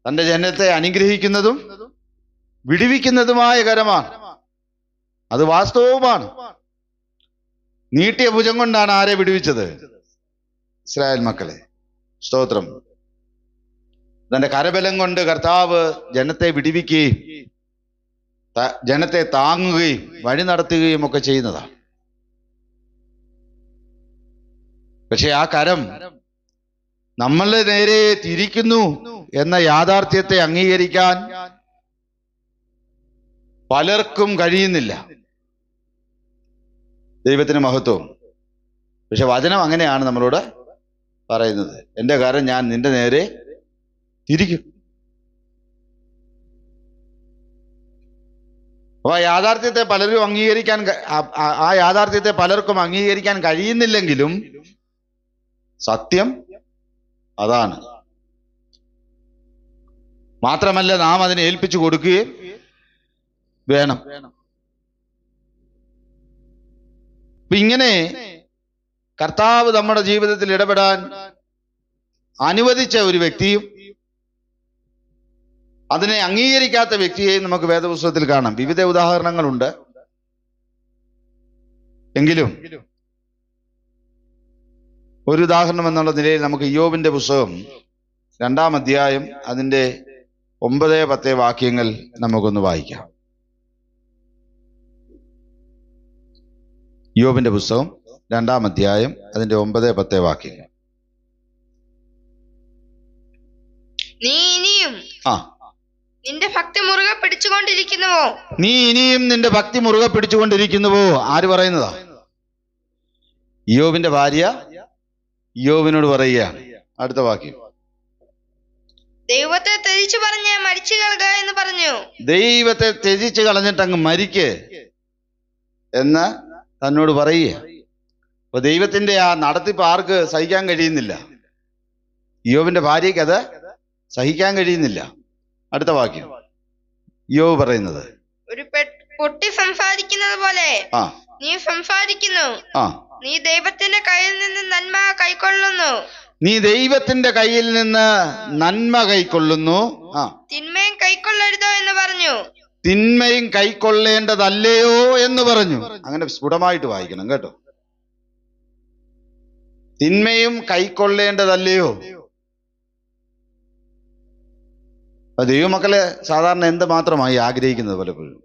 തന്റെ ജനത്തെ അനുഗ്രഹിക്കുന്നതും വിടുവിക്കുന്നതുമായ കരമാണ്. അത് വാസ്തവവുമാണ്. നീട്ടിയ ഭുജം കൊണ്ടാണ് ആരെ വിടുവിച്ചത്? ഇസ്രായേൽ മക്കളെ. സ്തോത്രം. തന്റെ കരബലം കൊണ്ട് കർത്താവ് ജനത്തെ വിടുവിക്കുകയും ജനത്തെ താങ്ങുകയും വഴി നടത്തുകയും ഒക്കെ ചെയ്യുന്നതാണ്. പക്ഷെ ആ കരം നമ്മളെ നേരെ തിരിക്കുന്നു എന്ന യാഥാർത്ഥ്യത്തെ അംഗീകരിക്കാൻ പലർക്കും കഴിയുന്നില്ല. ദൈവത്തിന് മഹത്വം. പക്ഷെ വചനം അങ്ങനെയാണ് നമ്മളോട് പറയുന്നത്. എൻ്റെ കരം ഞാൻ നിന്റെ നേരെ തിരിക്കും. അപ്പൊ ആ യാഥാർത്ഥ്യത്തെ പലർക്കും അംഗീകരിക്കാൻ കഴിയുന്നില്ലെങ്കിലും സത്യം അതാണ്. മാത്രമല്ല, നാം അതിനെ ഏൽപ്പിച്ചു കൊടുക്കുകയും വേണം. ഇങ്ങനെ കർത്താവ് നമ്മുടെ ജീവിതത്തിൽ ഇടപെടാൻ അനുവദിച്ച ഒരു വ്യക്തിയും അതിനെ അംഗീകരിക്കാത്ത വ്യക്തിയെയും നമുക്ക് വേദപുസ്തകത്തിൽ കാണാം. വിവിധ ഉദാഹരണങ്ങളുണ്ട്. എങ്കിലും ഒരു ഉദാഹരണം എന്നുള്ള നിലയിൽ നമുക്ക് ഇയ്യോബിന്റെ പുസ്തകം 2-ാം അധ്യായം അതിന്റെ 9-10 വാക്യങ്ങൾ നമുക്കൊന്ന് വായിക്കാം. യോബിന്റെ പുസ്തകം 2-ാം അധ്യായം അതിന്റെ 9-10 വാക്യങ്ങൾ. നീ ഇനിയും ആ നിന്റെ ഭക്തി മുറുകെ പിടിച്ചുകൊണ്ടിരിക്കുന്നുവോ? നീ ഇനിയും നിന്റെ ഭക്തി മുറുകെ പിടിച്ചുകൊണ്ടിരിക്കുന്നുവോ? ആര് പറയുന്നതാ? യോബിന്റെ ഭാര്യ യോബിനോട് പറയുകയാണ്. അടുത്ത വാക്യം. ദൈവത്തെ ത്യജിച്ചു പറഞ്ഞ് മരിച്ചു കളക എന്ന് പറഞ്ഞു. ദൈവത്തെ ത്യജിച്ച് കളഞ്ഞിട്ട് അങ്ങ് മരിക്ക് എന്ന് തന്നോട് പറയുക. അപ്പൊ ദൈവത്തിന്റെ ആ നടത്തിപ്പ് ആർക്ക് സഹിക്കാൻ കഴിയുന്നില്ല? യോബിന്റെ ഭാര്യയ്ക്ക് അത് സഹിക്കാൻ കഴിയുന്നില്ല. അടുത്ത വാക്യം യോബ് പറയുന്നത്, ഒരു പൊട്ടി സംസാരിക്കുന്നത് പോലെ ആ നീ സംസാരിക്കുന്നു. ആ നീ ദൈവത്തിന്റെ കയ്യിൽ നിന്ന് നന്മ കൈക്കൊള്ളുന്നു. നീ ദൈവത്തിന്റെ കയ്യിൽ നിന്ന് നന്മ കൈക്കൊള്ളുന്നു. ആ തിന്മയും കൈക്കൊള്ളരുതോ എന്ന് പറഞ്ഞു. തിന്മയും കൈക്കൊള്ളേണ്ടതല്ലയോ എന്ന് പറഞ്ഞു. അങ്ങനെ സ്ഫുടമായിട്ട് വായിക്കണം കേട്ടോ. തിന്മയും കൈക്കൊള്ളേണ്ടതല്ലയോ? അപ്പൊ ദൈവമക്കളെ സാധാരണ എന്ത് മാത്രമായി ആഗ്രഹിക്കുന്നത്? പലപ്പോഴും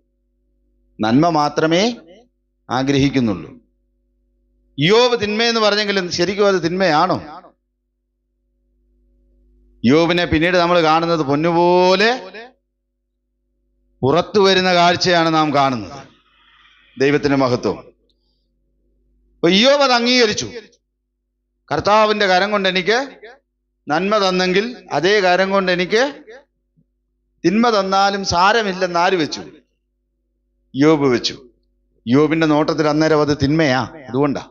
നന്മ മാത്രമേ ആഗ്രഹിക്കുന്നുള്ളൂ. യോബ് തിന്മയെന്ന് പറഞ്ഞെങ്കിലും ശരിക്കും അത് തിന്മയാണോ? യോബിനെ പിന്നീട് നമ്മൾ കാണുന്നത് പൊന്നുപോലെ പുറത്തു വരുന്ന കാഴ്ചയാണ് നാം കാണുന്നത്. ദൈവത്തിന്റെ മഹത്വം. അപ്പൊ യോബ് അത് അംഗീകരിച്ചു. കർത്താവിന്റെ കരം കൊണ്ട് എനിക്ക് നന്മ തന്നെങ്കിൽ അതേ കരം കൊണ്ട് എനിക്ക് തിന്മ തന്നാലും സാരമില്ലെന്ന് ആര് വെച്ചു? യോബ് വെച്ചു. യോബിന്റെ നോട്ടത്തിൽ അന്നേരം അത് തിന്മയാ, അതുകൊണ്ടാ.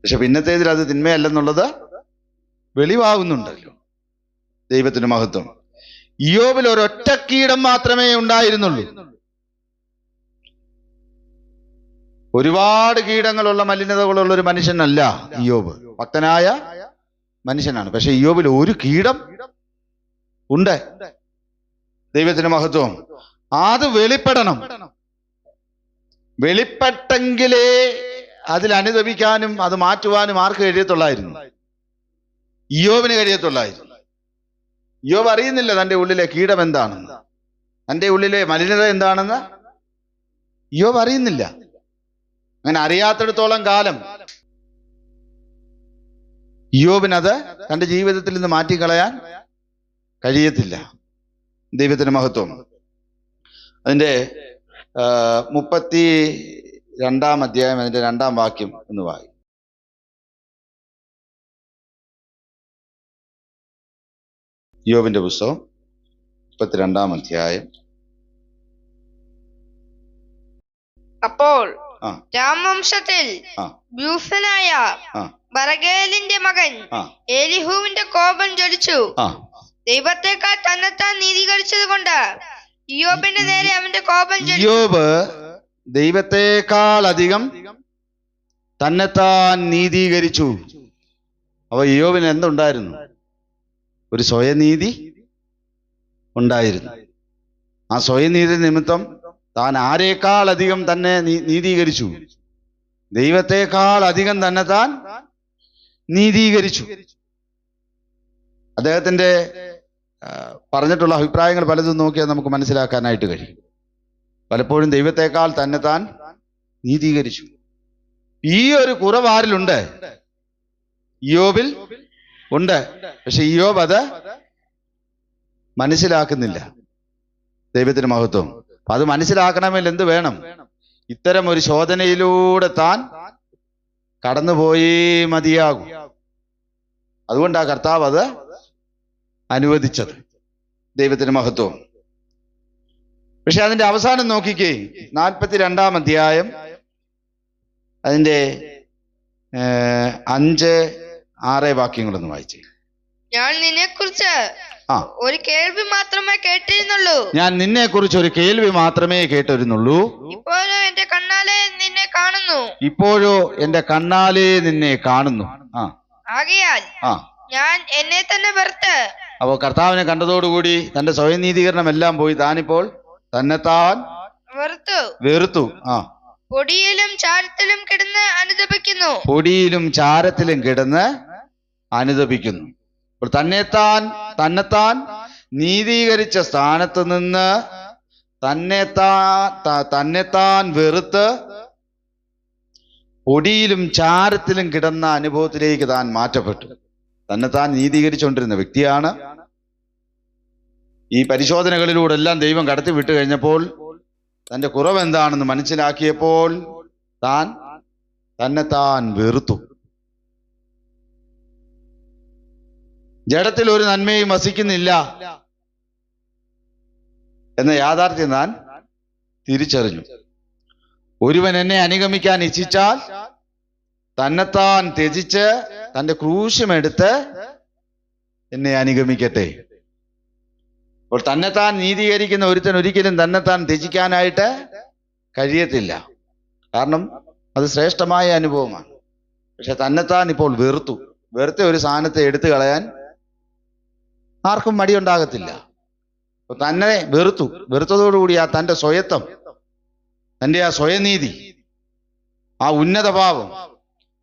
പക്ഷെ പിന്നത്തേതിൽ അത് തിന്മയല്ലെന്നുള്ളത് വെളിവാകുന്നുണ്ടല്ലോ. ദൈവത്തിന് മഹത്വം. യോബിൽ ഒരൊറ്റ കീടം മാത്രമേ ഉണ്ടായിരുന്നുള്ളൂ. ഒരുപാട് കീടങ്ങളുള്ള മലിനതകളുള്ള ഒരു മനുഷ്യനല്ല യോബ്. ഭക്തനായ മനുഷ്യനാണ്. പക്ഷെ യോബിൽ ഒരു കീടം ഉണ്ട്. ദൈവത്തിന് മഹത്വം. അത് വെളിപ്പെടണം. വെളിപ്പെട്ടെങ്കിലേ അതിൽ അനുദപിക്കാനും അത് മാറ്റുവാനും ആർക്ക് കഴിയത്തുള്ളായിരുന്നു? യോബിന് കഴിയത്തുള്ളായിരുന്നു. യോബ് അറിയുന്നില്ല തന്റെ ഉള്ളിലെ കീടം എന്താണെന്ന്, തന്റെ ഉള്ളിലെ മലിനത എന്താണെന്ന് യോബ് അറിയുന്നില്ല. അങ്ങനെ അറിയാത്തിടത്തോളം കാലം യോബിനത് തന്റെ ജീവിതത്തിൽ നിന്ന് മാറ്റിക്കളയാൻ കഴിയത്തില്ല. ദൈവത്തിന് മഹത്വം. അതിന്റെ 32-ാം അധ്യായം അതിന്റെ 2-ാം വാക്യം എന്ന് വായി. യോബിന്റെ പുസ്തകം 32-ാം അധ്യായം. അപ്പോൾ ആ രാമവംശത്തിൽ ആ ബ്യൂസനായ ആ ബറഗേലിന്റെ മകൻ ആ എലിഹൂവിന്റെ കോപം ജ്വലിച്ചു. ആ ദൈവത്തെക്കാൾ തന്നെത്താൻ നീതീകരിച്ചത് കൊണ്ട് യോബിന്റെ നേരെ അവന്റെ കോപം ജ്വലിച്ചു. യോബ് ദൈവത്തെക്കാൾ അധികം തന്നെത്താൻ നീതീകരിച്ചു. അപ്പൊ യോബിന് എന്തുണ്ടായിരുന്നു? ഒരു സ്വയനീതി ഉണ്ടായിരുന്നു. ആ സ്വയനീതി നിമിത്തം താൻ ആരേക്കാൾ അധികം തന്നെ നീതീകരിച്ചു? ദൈവത്തെക്കാൾ അധികം തന്നെ താൻ നീതീകരിച്ചു. അദ്ദേഹത്തിന്റെ പറഞ്ഞിട്ടുള്ള അഭിപ്രായങ്ങൾ പലതും നോക്കിയാൽ നമുക്ക് മനസ്സിലാക്കാനായിട്ട് കഴിയും. പലപ്പോഴും ദൈവത്തെക്കാൾ തന്നെ താൻ നീതീകരിച്ചു. ഈ ഒരു കുറവ് ആരിലുണ്ട്? യോബിൽ ഉണ്ട്. പക്ഷെ യോബ് അത് മനസ്സിലാക്കുന്നില്ല. ദൈവത്തിന് മഹത്വം. അപ്പൊ അത് മനസ്സിലാക്കണമെങ്കിൽ എന്ത് വേണം? ഇത്തരം ഒരു ശോധനയിലൂടെ താൻ കടന്നുപോയേ മതിയാകും. അതുകൊണ്ടാണ് കർത്താവ് അത് അനുവദിച്ചത്. ദൈവത്തിന് മഹത്വം. പക്ഷെ അതിന്റെ അവസാനം നോക്കിക്കേ, 42-ാം അധ്യായം അതിന്റെ 5-6 വാക്യങ്ങളൊന്ന് വായിച്ചേ. ഞാൻ നിന്നെക്കുറിച്ച് ഒരു കേൾവി മാത്രമേ കേട്ടിരുന്നുള്ളൂ. ഞാൻ നിന്നെ കുറിച്ച് ഒരു കേൾവി മാത്രമേ കേട്ടിരുന്നുള്ളൂ. ഇപ്പോഴോ എന്റെ കണ്ണാലെ നിന്നെ കാണുന്നു. ഇപ്പോഴോ എന്റെ കണ്ണാലെ നിന്നെ കാണുന്നു. ആകയാൽ ഞാൻ എന്നെ തന്നെ വെറുത്ത്. അപ്പോ കർത്താവിനെ കണ്ടതോടുകൂടി തന്റെ സ്വയം നീതീകരണം എല്ലാം പോയി. താനിപ്പോൾ തന്നെത്താൻ വെറുത്തു. പൊടിയിലും ചാരത്തിലും കിടന്ന് അനുദപിക്കുന്നു. പൊടിയിലും ചാരത്തിലും കിടന്ന് അനുദപിക്കുന്നു. തന്നെത്താൻ നീതീകരിച്ച സ്ഥാനത്ത് നിന്ന് തന്നെത്താൻ വെറുത്ത് പൊടിയിലും ചാരത്തിലും കിടന്ന അനുഭവത്തിലേക്ക് താൻ മാറ്റപ്പെട്ടു. തന്നെത്താൻ നീതീകരിച്ചുകൊണ്ടിരുന്ന വ്യക്തിയാണ്. ഈ പരിശോധനകളിലൂടെ എല്ലാം ദൈവം കടത്തി വിട്ടു കഴിഞ്ഞപ്പോൾ തൻ്റെ കുറവെന്താണെന്ന് മനസ്സിലാക്കിയപ്പോൾ താൻ തന്നെത്താൻ വെറുത്തു. ജഡത്തിൽ ഒരു നന്മയും വസിക്കുന്നില്ല എന്ന യാഥാർത്ഥ്യം താൻ തിരിച്ചറിഞ്ഞു. ഒരുവൻ എന്നെ അനുഗമിക്കാൻ ഇച്ഛിച്ചാൽ തന്നെത്താൻ ത്യജിച്ച് തൻ്റെ ക്രൂശുമെടുത്ത് എന്നെ അനുഗമിക്കട്ടെ. അപ്പോൾ തന്നെത്താൻ നീതീകരിക്കുന്ന ഒരുത്തൻ ഒരിക്കലും തന്നെത്താൻ ത്യജിക്കാനായിട്ട് കഴിയത്തില്ല. കാരണം അത് ശ്രേഷ്ഠമായ അനുഭവമാണ്. പക്ഷെ തന്നെത്താൻ ഇപ്പോൾ വെറുത്ത ഒരു സാധനത്തെ എടുത്തു കളയാൻ ആർക്കും മടിയുണ്ടാകത്തില്ല. അപ്പൊ തന്നെ വെറുത്തതോടുകൂടി ആ തൻ്റെ സ്വയത്വം, തൻ്റെ ആ സ്വയനീതി, ആ ഉന്നത ഭാവം,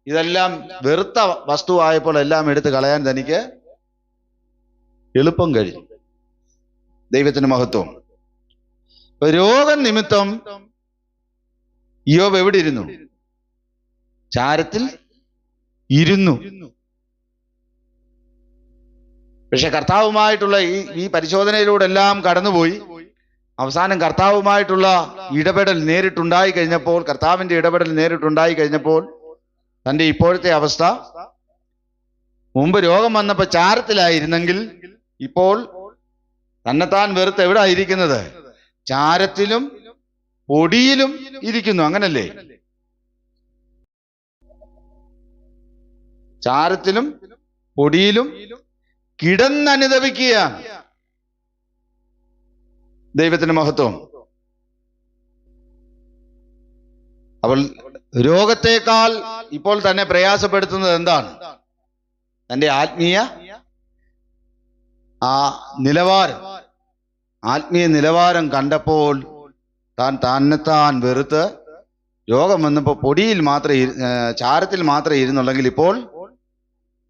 ഇതെല്ലാം വെറുത്ത വസ്തുവായപ്പോൾ എല്ലാം എടുത്തു കളയാൻ തനിക്ക് എളുപ്പം കഴിഞ്ഞു. ദൈവത്തിന് മഹത്വം. രോഗം നിമിത്തം ഇയ്യോബ് എവിടെ ഇരുന്നു? ചാരത്തിൽ ഇരുന്നു. പക്ഷെ കർത്താവുമായിട്ടുള്ള ഈ പരിശോധനയിലൂടെ എല്ലാം കടന്നുപോയി അവസാനം കർത്താവുമായിട്ടുള്ള ഇടപെടൽ നേരിട്ടുണ്ടായി കഴിഞ്ഞപ്പോൾ, കർത്താവിന്റെ ഇടപെടൽ നേരിട്ടുണ്ടായി കഴിഞ്ഞപ്പോൾ തൻ്റെ ഇപ്പോഴത്തെ അവസ്ഥ, മുമ്പ് രോഗം വന്നപ്പോൾ ചാരത്തിലായിരുന്നെങ്കിൽ ഇപ്പോൾ തന്നെത്താൻ വെറുത്ത് എവിടെ ആയിരിക്കുന്നത്? ചാരത്തിലും പൊടിയിലും ഇരിക്കുന്നു. അങ്ങനല്ലേ? ചാരത്തിലും പൊടിയിലും കിടന്നനുദപിക്കുകയാണ്. ദൈവത്തിന് മഹത്വം. അപ്പോൾ രോഗത്തെക്കാൾ ഇപ്പോൾ തന്നെ പ്രയാസപ്പെടുത്തുന്നത് എന്താണ്? തൻ്റെ ആത്മീയ നിലവാരം കണ്ടപ്പോൾ തന്നെത്താൻ വെറുത്ത് രോഗം വന്നപ്പോൾ പൊടിയിൽ മാത്രമേ ചാരത്തിൽ മാത്രമേ ഇരുന്നുള്ളെങ്കിൽ ഇപ്പോൾ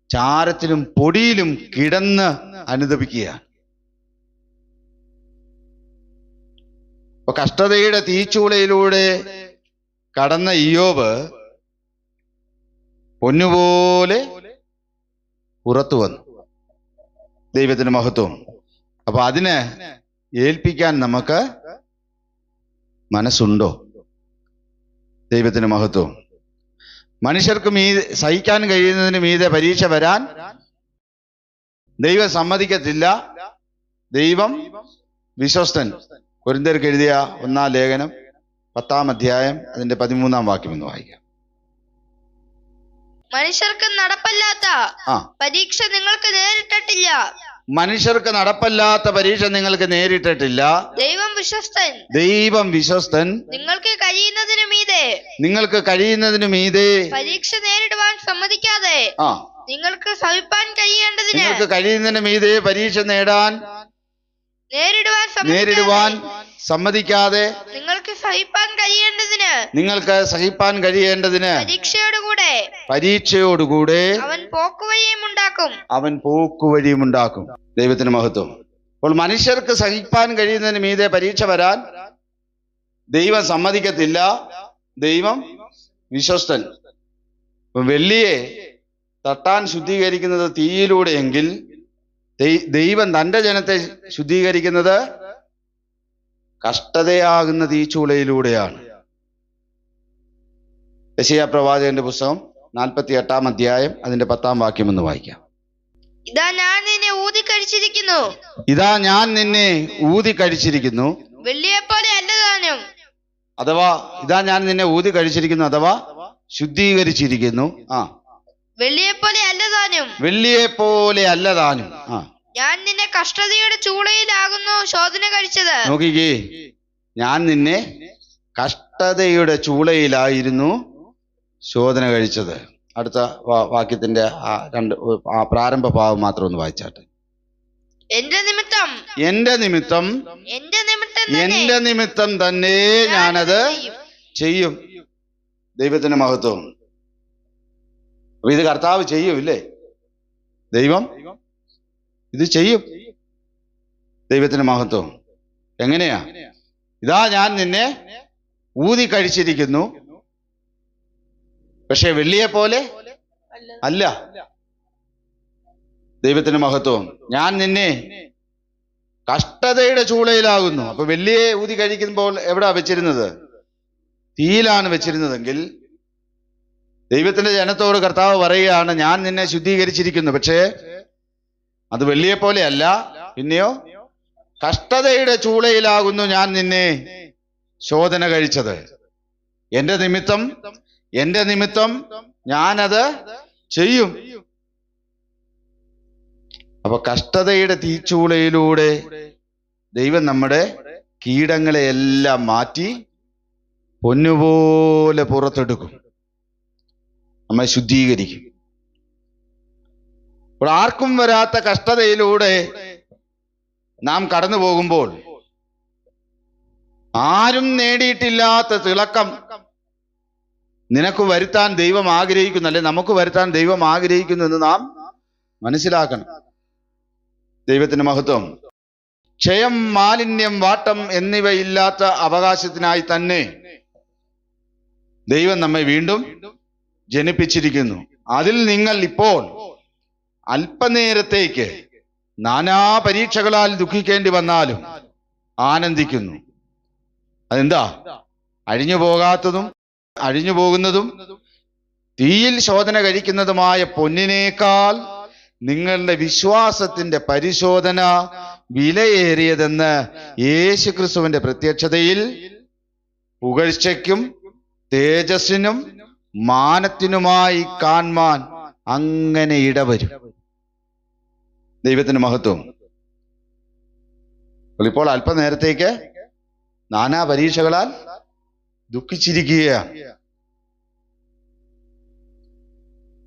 ചാരത്തിലും പൊടിയിലും കിടന്ന് അനുദപിക്കുകയാണ്. അപ്പൊ കഷ്ടതയുടെ തീച്ചൂളയിലൂടെ കടന്ന ഇയ്യോബ് പൊന്നുപോലെ പുറത്തു വന്നു. ദൈവത്തിന് മഹത്വം. അപ്പൊ അതിനെ ഏൽപ്പിക്കാൻ നമുക്ക് മനസ്സുണ്ടോ? ദൈവത്തിന് മഹത്വം. മനുഷ്യർക്ക് സഹിക്കാൻ കഴിയുന്നതിന് മീതെ പരീക്ഷ വരാൻ ദൈവം സമ്മതിക്കത്തില്ല. ദൈവം വിശ്വസ്തൻ. കൊരിന്ത്യർക്ക് എഴുതിയ 1-ാം ലേഖനം 10-ാം അധ്യായം അതിന്റെ 13-ാം വാക്യം എന്ന് വായിക്കാം. മനുഷ്യർക്ക് നടപ്പല്ലാത്ത പരീക്ഷ നിങ്ങൾക്ക് നേരിട്ടിട്ടില്ല. മനുഷ്യർക്ക് നടപ്പല്ലാത്ത പരീക്ഷ നിങ്ങൾക്ക് നേരിട്ടിട്ടില്ല. ദൈവം വിശ്വസ്തൻ. നിങ്ങൾക്ക് കഴിയുന്നതിനു മീതെ പരീക്ഷ നേരിടുവാൻ സമ്മതിക്കാതെ നിങ്ങൾക്ക് കഴിയുന്നതിന് മീതെ പരീക്ഷ നേരിടുവാൻ സമ്മതിക്കാതെ നിങ്ങൾക്ക് സഹിപ്പാൻ കഴിയേണ്ടതിന് പരീക്ഷയോടുകൂടെ അവൻ പോക്കുവഴിയും ഉണ്ടാക്കും. ദൈവത്തിന് മഹത്വം. അപ്പോൾ മനുഷ്യർക്ക് സഹിപ്പാൻ കഴിയുന്നതിന് മീതെ പരീക്ഷ വരാൻ ദൈവം സമ്മതിക്കത്തില്ല. ദൈവം വിശ്വസ്തൻ. വെള്ളിയെ തട്ടാൻ ശുദ്ധീകരിക്കുന്നത് തീയിലൂടെയെങ്കിൽ ദൈവം തൻ്റെ ജനത്തെ ശുദ്ധീകരിക്കുന്നത് കഷ്ടതയാകുന്ന തീച്ചൂളയിലൂടെയാണ്. യെശയ്യാ പ്രവാചകന്റെ പുസ്തകം 48-ാം അധ്യായം അതിന്റെ 10-ാം വാക്യം എന്ന് വായിക്കാം. ഇതാ ഞാൻ നിന്നെ ഊതി കഴിച്ചിരിക്കുന്നു, വെള്ളിയെപ്പോലെ അല്ലതാനും. അഥവാ ഇതാ ഞാൻ നിന്നെ ഊതി കഴിച്ചിരിക്കുന്നു അഥവാ ശുദ്ധീകരിച്ചിരിക്കുന്നു. വെള്ളിയെപ്പോലെ അല്ലതാനും. ഞാൻ നിന്നെ കഷ്ടതയുടെ ചൂളയിലാകുന്നു ശോധന കഴിച്ചത്. നോക്കിക്കേ, ഞാൻ നിന്നെ കഷ്ടതയുടെ ചൂളയിലായിരുന്നു ശോധന കഴിച്ചത്. അടുത്ത വാക്യത്തിന്റെ പ്രാരംഭ ഭാവം മാത്രം ഒന്ന് വായിച്ചാട്ടെ. എന്റെ നിമിത്തം തന്നെ ഞാനത് ചെയ്യും. ദൈവത്തിന് മഹത്വം. അപ്പൊ ഇത് കർത്താവ് ചെയ്യും, ഇല്ലേ? ദൈവം ഇത് ചെയ്യും. ദൈവത്തിന് മഹത്വം. എങ്ങനെയാ? ഇതാ ഞാൻ നിന്നെ ഊതി കഴിച്ചിരിക്കുന്നു, പക്ഷെ വെള്ളിയെ പോലെ അല്ല. ദൈവത്തിന് മഹത്വം. ഞാൻ നിന്നെ കഷ്ടതയുടെ ചൂളയിലാകുന്നു. അപ്പൊ വെള്ളിയെ ഊതി കഴിക്കുമ്പോൾ എവിടാ വെച്ചിരുന്നത്? തീയിലാണ് വെച്ചിരുന്നതെങ്കിൽ ദൈവത്തിന്റെ ജനത്തോട് കർത്താവ് പറയുകയാണ്, ഞാൻ നിന്നെ ശുദ്ധീകരിച്ചിരിക്കുന്നു. പക്ഷേ അത് വെള്ളിയെ പോലെ അല്ല. പിന്നെയോ കഷ്ടതയുടെ ചൂളയിലാകുന്നു ഞാൻ നിന്നെ ശോധന കഴിച്ചത്. എന്റെ നിമിത്തം ഞാനത് ചെയ്യും. അപ്പൊ കഷ്ടതയുടെ തീച്ചൂളയിലൂടെ ദൈവം നമ്മുടെ കീടങ്ങളെയെല്ലാം മാറ്റി പൊന്നുപോലെ പുറത്തെടുക്കും, നമ്മെ ശുദ്ധീകരിക്കും. അപ്പോൾ ആർക്കും വരാത്ത കഷ്ടതയിലൂടെ നാം കടന്നു പോകുമ്പോൾ ആരും നേടിയിട്ടില്ലാത്ത തിളക്കം നിനക്ക് വരുത്താൻ ദൈവം ആഗ്രഹിക്കുന്നു, അല്ലെ നമുക്ക് വരുത്താൻ ദൈവം ആഗ്രഹിക്കുന്നു എന്ന് നാം മനസ്സിലാക്കണം. ദൈവത്തിന് മഹത്വം. ക്ഷയം, മാലിന്യം, വാട്ടം എന്നിവയില്ലാത്ത അവകാശത്തിനായി തന്നെ ദൈവം നമ്മെ വീണ്ടും ജനിപ്പിച്ചിരിക്കുന്നു. അതിൽ നിങ്ങൾ ഇപ്പോൾ അല്പനേരത്തേക്ക് നാനാ പരീക്ഷകളാൽ ദുഃഖിക്കേണ്ടി വന്നാലും ആനന്ദിക്കുന്നു. അതെന്താ? അഴിഞ്ഞു പോകാത്തതും അഴിഞ്ഞു പോകുന്നതും തീയിൽ ശോധന കഴിക്കുന്നതുമായ പൊന്നിനേക്കാൾ നിങ്ങളുടെ വിശ്വാസത്തിന്റെ പരിശോധന വിലയേറിയതെന്ന് യേശുക്രിസ്തുവിന്റെ പ്രത്യക്ഷതയിൽ പുകഴ്ചയ്ക്കും തേജസ്സിനും മാനത്തിനുമായി കാൺമാൻ അങ്ങനെ ഇടവരും. ദൈവത്തിന് മഹത്വം. ഇപ്പോൾ അല്പനേരത്തേക്ക് നാനാ പരീക്ഷകളാൽ ദുഃഖിച്ചിരിക്കുകയാണ്.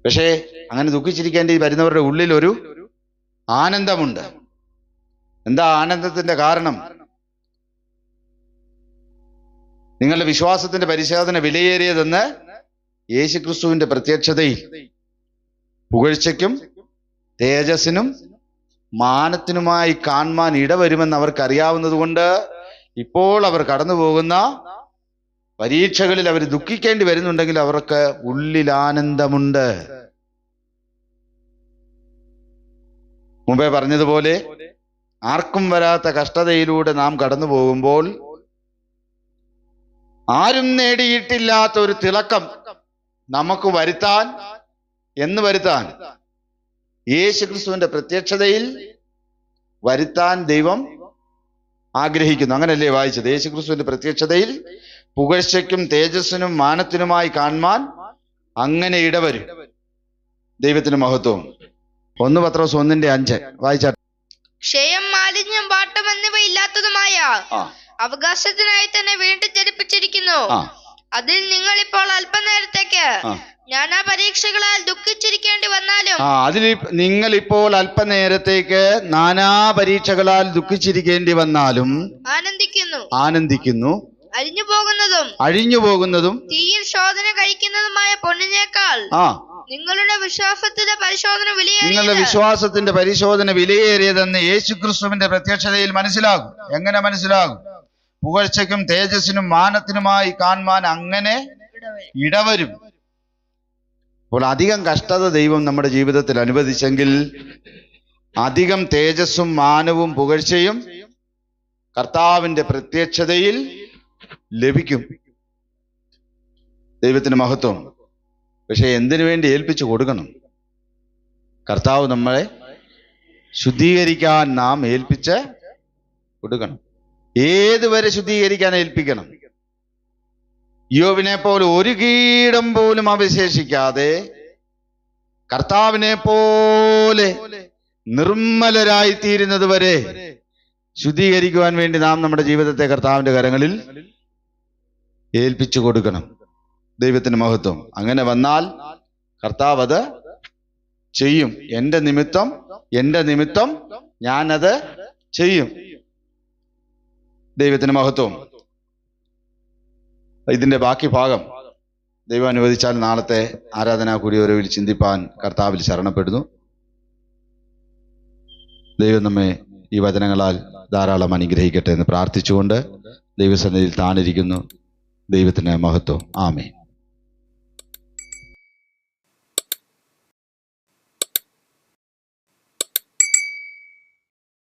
പക്ഷേ അങ്ങനെ ദുഃഖിച്ചിരിക്കേണ്ടി വരുന്നവരുടെ ഉള്ളിൽ ഒരു ആനന്ദമുണ്ട്. എന്താ ആനന്ദത്തിന്റെ കാരണം? നിങ്ങളുടെ വിശ്വാസത്തിന്റെ പരിശോധന വിലയേറിയതെന്ന് യേശുക്രിസ്തുവിന്റെ പ്രത്യക്ഷതയിൽ പുകഴ്ചയ്ക്കും തേജസ്സിനും മാനത്തിനുമായി കാൺമാൻ ഇടവരുമെന്ന് അവർക്കറിയാവുന്നത് കൊണ്ട് ഇപ്പോൾ അവർ കടന്നു പോകുന്ന പരീക്ഷകളിൽ അവർ ദുഃഖിക്കേണ്ടി വരുന്നുണ്ടെങ്കിൽ അവർക്ക് ഉള്ളിൽ ആനന്ദമുണ്ട്. മുമ്പേ പറഞ്ഞതുപോലെ ആർക്കും വരാത്ത കഷ്ടതയിലൂടെ നാം കടന്നു പോകുമ്പോൾ ആരും നേടിയിട്ടില്ലാത്ത ഒരു തിളക്കം നമുക്ക് വരുത്താൻ യേശുക്രിസ്തുവിന്റെ പ്രത്യക്ഷതയിൽ വരുത്താൻ ദൈവം ആഗ്രഹിക്കുന്നു. അങ്ങനല്ലേ വായിച്ചത്? യേശുക്രിസ്തുവിന്റെ പ്രത്യക്ഷതയിൽ പുകഴ്ചയ്ക്കും തേജസ്സിനും മാനത്തിനുമായി കാൺമാൻ അങ്ങനെ ഇടവരും. ദൈവത്തിന് മഹത്വം. 1 പത്രോസ് 1:5 വായിച്ചാട്ടെ. ക്ഷയം, മാലിന്യം, വാട്ടം എന്നിവ ഇല്ലാത്തതുമായ അവകാശത്തിനായി തന്നെ വീണ്ടും ജനിപ്പിച്ചിരിക്കുന്നു. അതിൽ നിങ്ങൾ ഇപ്പോൾ അല്പനേരത്തേക്ക് നാനാ പരീക്ഷകളാൽ ദുഃഖിച്ചിരിക്കേണ്ടി വന്നാലും അതിൽ നിങ്ങൾ ഇപ്പോൾ അല്പനേരത്തേക്ക് നാനാ പരീക്ഷകളാൽ ദുഃഖിച്ചിരിക്കേണ്ടി വന്നാലും ആനന്ദിക്കുന്നു. അഴിഞ്ഞു പോകുന്നതും തീയിൽ ശോധന കഴിക്കുന്നതുമായ പൊന്നിനേക്കാൾ നിങ്ങളുടെ വിശ്വാസത്തിന്റെ പരിശോധന വിലയേറിയതെന്ന് യേശുക്രിസ്തുവിന്റെ പ്രത്യക്ഷതയിൽ മനസ്സിലാകും. എങ്ങനെ മനസ്സിലാകും? പുകഴ്ചയ്ക്കും തേജസ്സിനും മാനത്തിനുമായി കാൺമാൻ അങ്ങനെ ഇടവരും. അപ്പോൾ അധികം കഷ്ടത ദൈവം നമ്മുടെ ജീവിതത്തിൽ അനുവദിച്ചെങ്കിൽ അധികം തേജസ്സും മാനവും പുകഴ്ചയും കർത്താവിന്റെ പ്രത്യക്ഷതയിൽ ലഭിക്കും. ദൈവത്തിന് മഹത്വം. പക്ഷെ എന്തിനു വേണ്ടി ഏൽപ്പിച്ചു കൊടുക്കണം? കർത്താവ് നമ്മളെ ശുദ്ധീകരിക്കാൻ നാം ഏൽപ്പിച്ച് കൊടുക്കണം. ഏതുവരെ ശുദ്ധീകരിക്കാൻ ഏൽപ്പിക്കണം? യോബിനെ പോലെ ഒരു കീടം പോലും അവശേഷിക്കാതെ കർത്താവിനെ പോലെ നിർമ്മലരായി തീരുന്നത് വരെ ശുദ്ധീകരിക്കുവാൻ വേണ്ടി നാം നമ്മുടെ ജീവിതത്തെ കർത്താവിന്റെ കരങ്ങളിൽ ഏൽപ്പിച്ചു കൊടുക്കണം. ദൈവത്തിന് മഹത്വം. അങ്ങനെ വന്നാൽ കർത്താവ് അത് ചെയ്യും. എൻ്റെ നിമിത്തം ഞാനത് ചെയ്യും. ദൈവത്തിന് മഹത്വം. ഇതിന്റെ ബാക്കി ഭാഗം ദൈവം അനുവദിച്ചാൽ നാളത്തെ ആരാധനാ കൂടിയോരവിൽ ചിന്തിപ്പാൻ കർത്താവിൽ ശരണപ്പെടുന്നു. ദൈവം നമ്മെ ഈ വചനങ്ങളാൽ ധാരാളം അനുഗ്രഹിക്കട്ടെ എന്ന് പ്രാർത്ഥിച്ചുകൊണ്ട് ദൈവസന്നിധിയിൽ താണിരിക്കുന്നു. ദൈവത്തിന് മഹത്വം. ആമേൻ.